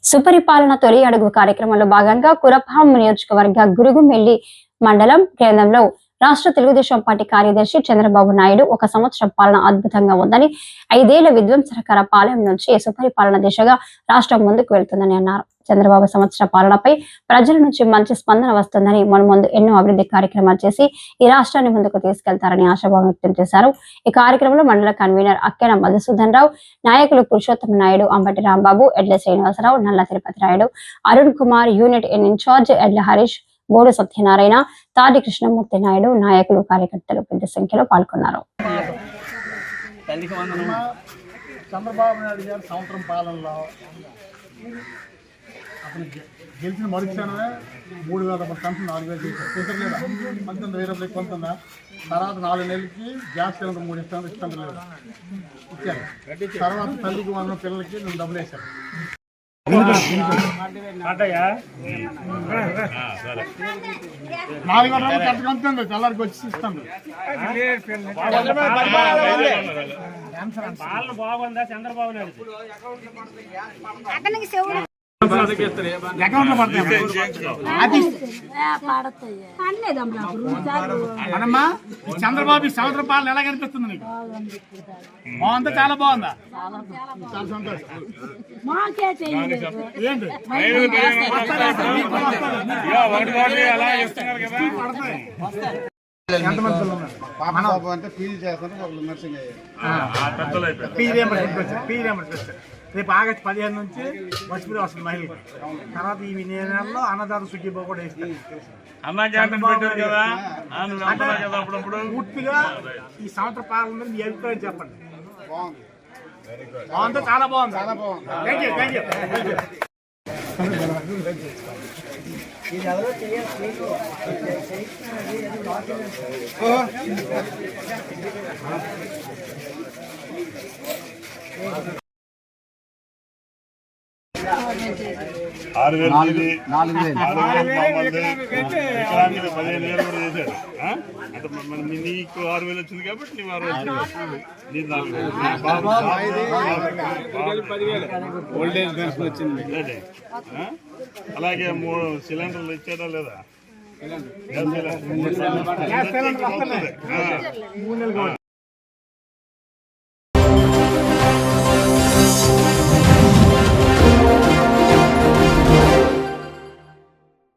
సుపరిపాలన తొలి అడుగు కార్యక్రమంలో భాగంగా కురపాం నియోజకవర్గ గురుగుమెల్లి మండలం కేంద్రంలో రాష్ట్ర తెలుగుదేశం పార్టీ కార్యదర్శి చంద్రబాబు నాయుడు ఒక సంవత్సరం పాలన అద్భుతంగా ఉందని, 5 ఏళ్ల విధ్వంసకర పాలన నుంచి సుపరిపాలన దిశగా రాష్ట్రం ముందుకు వెళ్తుందని అన్నారు. చంద్రబాబు సంవత్సర పాలనపై ప్రజల నుంచి మంచి స్పందన వస్తుందని, మున్ముందు ఎన్నో అభివృద్ధి కార్యక్రమాలు చేసి ఈ రాష్ట్రాన్ని ముందుకు తీసుకెళ్తారని ఆశాభావం వ్యక్తం చేశారు. ఈ కార్యక్రమంలో మండల కన్వీనర్ అక్కెన మధుసూదన్ రావు, నాయకులు పురుషోత్తమ నాయుడు, అంబటి రాంబాబు, ఎడ్ల శ్రీనివాసరావు, నల్ల తిరుపతి రాయుడు, అరుణ్ కుమార్, యూనిట్ ఇన్ఛార్జ్ ఎడ్ల హరీష్, బోడు సత్యనారాయణ, తాడి కృష్ణమూర్తి నాయుడు, నాయకులు, కార్యకర్తలు పెద్ద సంఖ్యలో పాల్గొన్నారు. చంద్రబాబు నాయుడు గారి సంవత్సరం పాలనలో అతను గెలిచిన మరుక్షణమే 3,000 పెన్షన్ 4,000 చేశారు. చేశారు లేదా? 19,000 రూపాయలు కొంటుందా? తర్వాత 4 నెలలకి గ్యాస్ సిలిండర్ 3 ఇస్తాను లేదా? ఇచ్చారు. తర్వాత తల్లికి వందన పిల్లలకి నేను డబ్బులు వేశాను. 4,000 రూపాయలు కరెక్ట్ కొంటుంది, తెల్లారికి వచ్చి ఇస్తాను. బాగుందా చంద్రబాబు నాయుడు అకౌంట్ లో పడతాయి. మనమ్మా చంద్రబాబు సంవత్సరం పాలన ఎలా కనిపిస్తుంది నీకు? బాగుందా? చాలా బాగుందా? చాలా సంతోషం. ఏంటి ఎంతమంది పిల్లలు అంటే పీజీ చేస్తాను, నర్సింగ్ అయ్యారు. రేపు ఆగస్టు 15 నుంచి బస్సుపూరి వస్తుంది మహిళకి. తర్వాత ఈ నెలలో అన్నదాత సుఖీబా కూడా వేస్తారు. పూర్తిగా ఈ సంవత్సర పాలన మీద మీ అభిప్రాయం చెప్పండి. బాగుంది, చాలా బాగుంది, చాలా బాగుంది. Thank you, thank you. ఆరు వేలు 15,000 కూడా చేశాడు. అంటే నీకు 6,000 వచ్చింది కాబట్టి నీవు 6,000 వచ్చింది, నీకు 4,000 ఓల్డేజ్ పెన్షన్ వచ్చింది. అలాగే 3 సిలిండర్లు ఇచ్చాడా లేదా? Gas cylinder